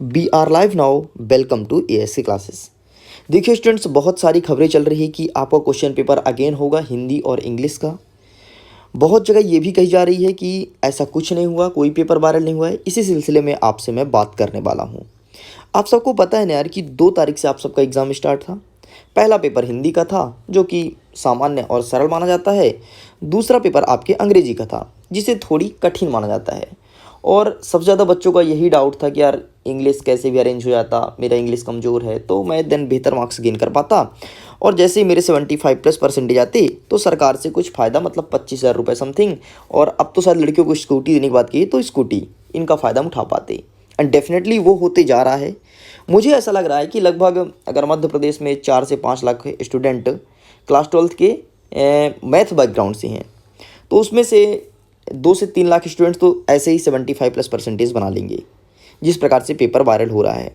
We are live now. Welcome to ASC classes. देखिए students, बहुत सारी खबरें चल रही है कि आपका क्वेश्चन पेपर अगेन होगा हिंदी और इंग्लिश का। बहुत जगह ये भी कही जा रही है कि ऐसा कुछ नहीं हुआ, कोई पेपर वायरल नहीं हुआ है। इसी सिलसिले में आपसे मैं बात करने वाला हूँ। आप सबको पता है ना यार कि 2 तारीख से आप सबका एग्ज़ाम स्टार्ट था। पहला पेपर हिंदी का था जो कि सामान्य और सरल माना जाता है। दूसरा पेपर आपके अंग्रेजी का था जिसे थोड़ी कठिन माना जाता है। और सबसे ज़्यादा बच्चों का यही डाउट था कि यार इंग्लिश कैसे भी अरेंज हो जाता, मेरा इंग्लिश कमज़ोर है तो मैं देन बेहतर मार्क्स गेन कर पाता। और जैसे ही मेरे 75+ परसेंटेज आते तो सरकार से कुछ फ़ायदा, मतलब 25,000 रुपये समथिंग। और अब तो शायद लड़कियों को स्कूटी देने की बात की तो स्कूटी, इनका फ़ायदा हम उठा पाते। एंड डेफिनेटली वो होते जा रहा है। मुझे ऐसा लग रहा है कि लगभग अगर मध्य प्रदेश में 4 से 5 लाख स्टूडेंट क्लास 12th के मैथ बैकग्राउंड से हैं, तो उसमें से 2 से 3 लाख स्टूडेंट्स तो ऐसे ही 75+ परसेंटेज बना लेंगे जिस प्रकार से पेपर वायरल हो रहा है।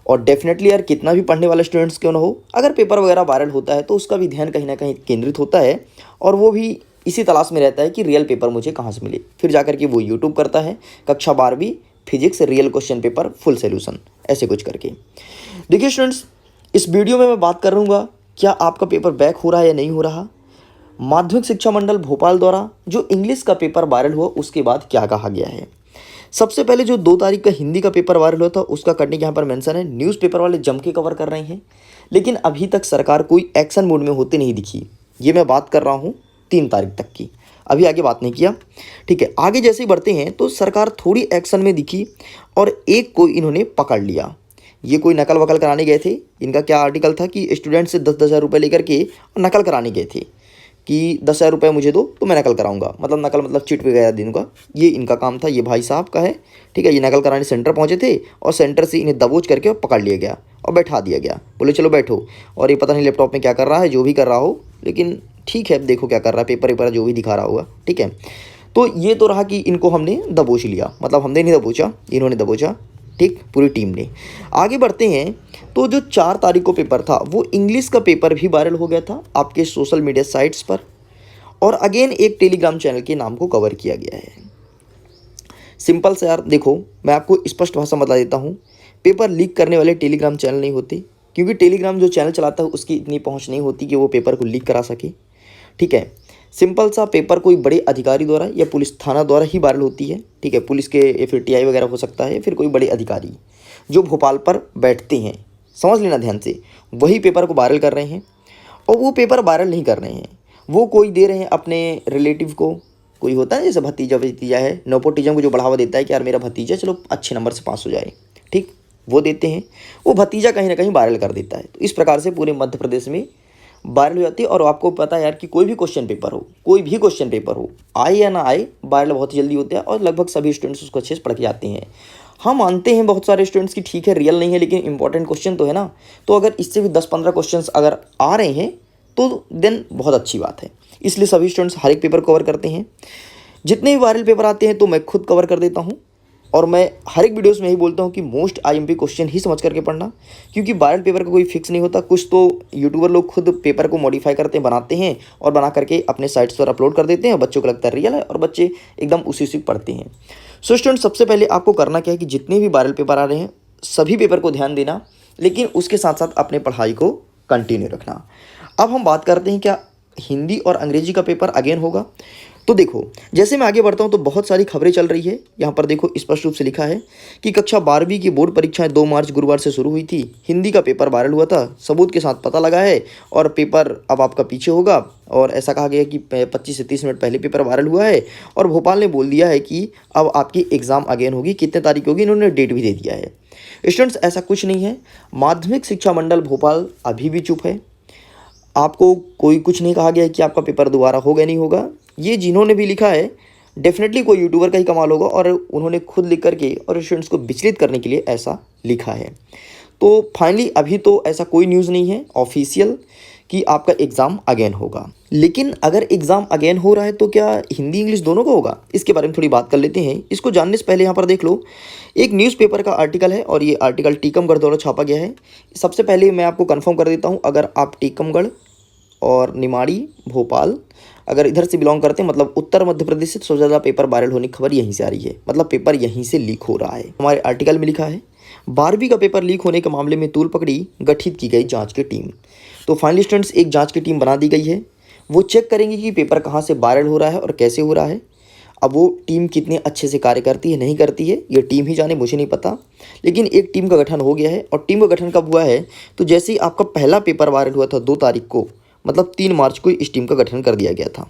और डेफिनेटली यार कितना भी पढ़ने वाले स्टूडेंट्स क्यों ना हो, अगर पेपर वगैरह वायरल होता है तो उसका भी ध्यान कहीं ना कहीं केंद्रित होता है। और वो भी इसी तलाश में रहता है कि रियल पेपर मुझे कहाँ से मिले। फिर जाकर के वो यूट्यूब करता है कक्षा 12वीं physics real question paper full solution, ऐसे कुछ करके। देखिए स्टूडेंट्स, इस वीडियो में मैं बात करूँगा क्या आपका पेपर बैक हो रहा है या नहीं हो रहा। माध्यमिक शिक्षा मंडल भोपाल द्वारा जो इंग्लिश का पेपर वायरल हुआ उसके बाद क्या कहा गया है। सबसे पहले जो 2 तारीख का हिंदी का पेपर वायरल हुआ था उसका कटिंग यहाँ पर मेंशन है। न्यूज़पेपर वाले जम के कवर कर रहे हैं, लेकिन अभी तक सरकार कोई एक्शन मोड में होती नहीं दिखी। ये मैं बात कर रहा हूँ 3 तारीख तक की, अभी आगे बात नहीं किया। ठीक है, आगे जैसे ही बढ़ते हैं तो सरकार थोड़ी एक्शन में दिखी और एक को इन्होंने पकड़ लिया। ये कोई नकल वकल कराने गए थे। इनका क्या आर्टिकल था कि स्टूडेंट से 10-10 हज़ार रुपये लेकर के नकल कराने गए थे कि 10,000 रुपये मुझे दो तो मैं नकल कराऊंगा, मतलब नकल मतलब चिट वगैरह दूंगा। ये इनका काम था, ये भाई साहब का है। ठीक है, ये नकल कराने सेंटर पहुंचे थे और सेंटर से इन्हें दबोच करके पकड़ लिया गया और बैठा दिया गया। बोले चलो बैठो। और ये पता नहीं लैपटॉप में क्या कर रहा है, जो भी कर रहा हो, लेकिन ठीक है, देखो क्या कर रहा है, पेपर वेपर जो भी दिखा रहा होगा। ठीक है, तो ये तो रहा कि इनको हमने दबोच लिया, मतलब हमने नहीं दबोचा, इन्होंने दबोचा। ठीक, पूरी टीम ने। आगे बढ़ते हैं तो जो 4 तारीख को पेपर था वो इंग्लिश का पेपर भी वायरल हो गया था आपके सोशल मीडिया साइट्स पर। और अगेन एक टेलीग्राम चैनल के नाम को कवर किया गया है। सिंपल से यार देखो, मैं आपको स्पष्ट भाषा में बता देता हूँ, पेपर लीक करने वाले टेलीग्राम चैनल नहीं होते, क्योंकि टेलीग्राम जो चैनल चलाता है उसकी इतनी पहुँच नहीं होती कि वो पेपर को लीक करा सके। ठीक है, सिंपल सा पेपर कोई बड़े अधिकारी द्वारा या पुलिस थाना द्वारा ही वायरल होती है। ठीक है, पुलिस के या फिर टीआई वगैरह हो सकता है, फिर कोई बड़े अधिकारी जो भोपाल पर बैठते हैं, समझ लेना ध्यान से, वही पेपर को वायरल कर रहे हैं। और वो पेपर वायरल नहीं कर रहे हैं, वो कोई दे रहे हैं अपने रिलेटिव को। कोई होता है जैसे भतीजा भतीजा है, नेपोटिज्म को जो बढ़ावा देता है कि यार मेरा भतीजा चलो अच्छे नंबर से पास हो जाए, ठीक, वो देते हैं। वो भतीजा कहीं ना कहीं वायरल कर देता है। तो इस प्रकार से पूरे मध्य प्रदेश में वायरल हो जाती है। और आपको पता है यार कि कोई भी क्वेश्चन पेपर हो, कोई भी क्वेश्चन पेपर हो, आए या ना आए, वायरल बहुत ही जल्दी होता है और लगभग सभी स्टूडेंट्स उसको अच्छे से पढ़ के आते हैं। हम मानते हैं बहुत सारे स्टूडेंट्स की ठीक है रियल नहीं है, लेकिन इंपॉर्टेंट क्वेश्चन तो है ना। तो अगर इससे भी 10-15 क्वेश्चन अगर आ रहे हैं तो देन बहुत अच्छी बात है। इसलिए सभी स्टूडेंट्स हर एक पेपर कवर करते हैं। जितने भी वायरल पेपर आते हैं तो मैं खुद कवर कर देता हूँ। और मैं हर एक वीडियोस में यही बोलता हूँ कि मोस्ट आईएमपी क्वेश्चन ही समझ करके पढ़ना, क्योंकि वायरल पेपर का कोई फिक्स नहीं होता। कुछ तो यूट्यूबर लोग खुद पेपर को मॉडिफाई करते हैं, बनाते हैं और बना करके अपने साइट्स पर अपलोड कर देते हैं। बच्चों को लगता है रियल है और बच्चे एकदम उसी पढ़ते हैं। सो स्टूडेंट, सबसे पहले आपको करना क्या है कि जितने भी वायरल पेपर आ रहे हैं सभी पेपर को ध्यान देना, लेकिन उसके साथ साथ अपने पढ़ाई को कंटिन्यू रखना। अब हम बात करते हैं क्या हिंदी और अंग्रेजी का पेपर अगेन होगा। तो देखो, जैसे मैं आगे बढ़ता हूं तो बहुत सारी खबरें चल रही है। यहाँ पर देखो स्पष्ट रूप से लिखा है कि कक्षा 12वीं की बोर्ड परीक्षाएं 2 मार्च गुरुवार से शुरू हुई थी। हिंदी का पेपर वायरल हुआ था, सबूत के साथ पता लगा है और पेपर अब आपका पीछे होगा। और ऐसा कहा गया कि 25 से 30 मिनट पहले पेपर वायरल हुआ है और भोपाल ने बोल दिया है कि अब आपकी एग्ज़ाम अगेन होगी। कितने तारीख होगी इन्होंने डेट भी दे दिया है। स्टूडेंट्स, ऐसा कुछ नहीं है। माध्यमिक शिक्षा मंडल भोपाल अभी भी चुप है। आपको कोई कुछ नहीं कहा गया है कि आपका पेपर दोबारा होगा नहीं होगा। ये जिन्होंने भी लिखा है डेफिनेटली कोई यूट्यूबर का ही कमाल होगा और उन्होंने खुद लिख करके और स्टूडेंट्स को विचलित करने के लिए ऐसा लिखा है। तो फाइनली अभी तो ऐसा कोई न्यूज़ नहीं है ऑफिशियल कि आपका एग्ज़ाम अगेन होगा। लेकिन अगर एग्ज़ाम अगेन हो रहा है तो क्या हिंदी इंग्लिश दोनों का होगा, इसके बारे में थोड़ी बात कर लेते हैं। इसको जानने से पहले यहाँ पर देख लो, एक न्यूज़पेपर का आर्टिकल है और ये आर्टिकल टीकमगढ़ द्वारा छापा गया है। सबसे पहले मैं आपको कन्फर्म कर देता हूँ, अगर आप टीकमगढ़ और निमाड़ी भोपाल अगर इधर से बिलोंग करते हैं, मतलब उत्तर मध्य प्रदेश से सबसे ज़्यादा पेपर वायरल होने की खबर यहीं से आ रही है, मतलब पेपर यहीं से लीक हो रहा है। हमारे आर्टिकल में लिखा है 12वीं का पेपर लीक होने के मामले में तूल पकड़ी, गठित की गई जांच की टीम। तो फाइनली स्टूडेंट्स एक जांच की टीम बना दी गई है। वो चेक करेंगे कि पेपर कहाँ से वायरल हो रहा है और कैसे हो रहा है। अब वो टीम कितने अच्छे से कार्य करती है नहीं करती है ये टीम ही जाने, मुझे नहीं पता। लेकिन एक टीम का गठन हो गया है। और टीम का गठन कब हुआ है, तो जैसे ही आपका पहला पेपर वायरल हुआ था 2 तारीख को, मतलब 3 मार्च को इस टीम का गठन कर दिया गया था।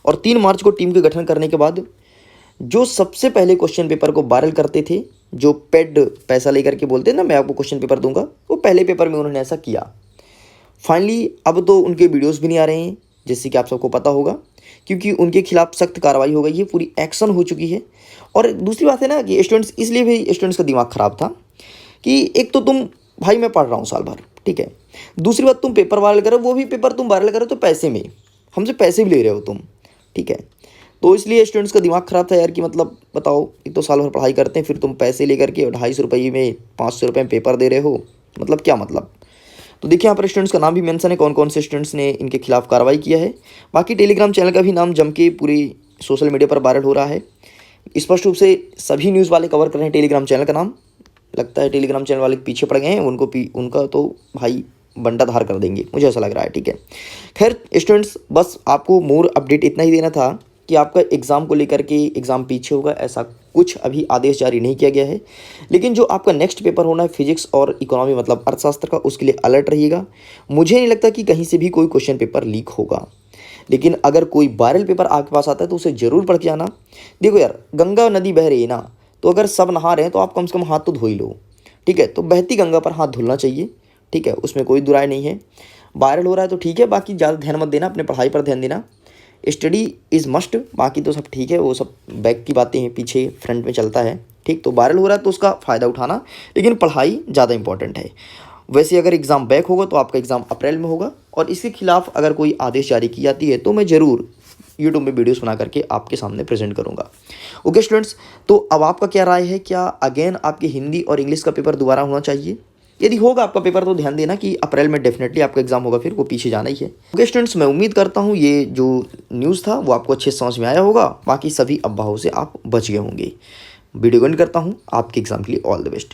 और 3 मार्च को टीम के गठन करने के बाद जो सबसे पहले क्वेश्चन पेपर को वायरल करते थे, जो पेड पैसा लेकर के बोलते हैं ना मैं आपको क्वेश्चन पेपर दूंगा, वो पहले पेपर में उन्होंने ऐसा किया। फाइनली अब तो उनके वीडियोस भी नहीं आ रहे हैं, जैसे कि आप सबको पता होगा, क्योंकि उनके खिलाफ सख्त कार्रवाई हो गई है, पूरी एक्शन हो चुकी है। और दूसरी बात है ना कि स्टूडेंट्स, इसलिए भी स्टूडेंट्स का दिमाग ख़राब था कि एक तो तुम, भाई मैं पढ़ रहा हूँ साल भर, ठीक है, दूसरी बात तुम पेपर वायरल करो, वो भी पेपर तुम वायरल करो तो पैसे में, हमसे पैसे भी ले रहे हो तुम, ठीक है। तो इसलिए स्टूडेंट्स का दिमाग ख़राब था यार कि मतलब बताओ, एक तो साल भर पढ़ाई करते हैं, फिर तुम पैसे लेकर के 250 रुपये में 500 रुपये में पेपर दे रहे हो, मतलब क्या मतलब। तो देखिए यहाँ पर स्टूडेंट्स का नाम भी मेंशन है, कौन कौन से स्टूडेंट्स ने इनके खिलाफ कार्रवाई किया है। बाकी टेलीग्राम चैनल का भी नाम जम के पूरी सोशल मीडिया पर वायरल हो रहा है। स्पष्ट रूप से सभी न्यूज़ वाले कवर कर रहे हैं टेलीग्राम चैनल का नाम। लगता है टेलीग्राम चैनल वाले पीछे पड़ गए हैं, उनका तो भाई बंटा धार कर देंगे, मुझे ऐसा लग रहा है, ठीक है। खैर स्टूडेंट्स, बस आपको मोर अपडेट इतना ही देना था कि आपका एग्ज़ाम को लेकर के एग्ज़ाम पीछे होगा, ऐसा कुछ अभी आदेश जारी नहीं किया गया है। लेकिन जो आपका नेक्स्ट पेपर होना है फिजिक्स और इकोनॉमी मतलब अर्थशास्त्र का, उसके लिए अलर्ट रहिएगा। मुझे नहीं लगता कि कहीं से भी कोई क्वेश्चन पेपर लीक होगा, लेकिन अगर कोई वायरल पेपर आपके पास आता है तो उसे ज़रूर पढ़ के आना। देखो यार, गंगा नदी बह रही है ना, तो अगर सब नहा रहे हैं तो आप कम से कम हाथ तो धो ही लो, ठीक है। तो बहती गंगा पर हाथ धुलना चाहिए, ठीक है, उसमें कोई दुराय नहीं है। वायरल हो रहा है तो ठीक है, बाकी ज़्यादा ध्यान मत देना, अपने पढ़ाई पर ध्यान देना। स्टडी इज़ मस्ट, बाकी तो सब ठीक है, वो सब बैक की बातें हैं, पीछे फ्रंट में चलता है, ठीक। तो वायरल हो रहा है तो उसका फ़ायदा उठाना, लेकिन पढ़ाई ज़्यादा इंपॉर्टेंट है। वैसे अगर एग्ज़ाम बैक होगा तो आपका एग्ज़ाम अप्रैल में होगा, और इसके खिलाफ अगर कोई आदेश जारी की जाती है तो मैं ज़रूर यूट्यूब में वीडियोस बना करके आपके सामने प्रेजेंट करूंगा। ओके स्टूडेंट्स, तो अब आपका क्या राय है, क्या अगेन आपके हिंदी और इंग्लिश का पेपर दोबारा होना चाहिए? यदि होगा आपका पेपर तो ध्यान देना कि अप्रैल में डेफिनेटली आपका एग्जाम होगा, फिर वो पीछे जाना ही है। ओके स्टूडेंट्स, मैं उम्मीद करता हूँ ये जो न्यूज़ था वो आपको अच्छे से समझ में आया होगा, बाकी सभी अफवाहों से आप बच गए होंगे। वीडियो को एंड करता हूँ, आपके एग्जाम के लिए ऑल द बेस्ट।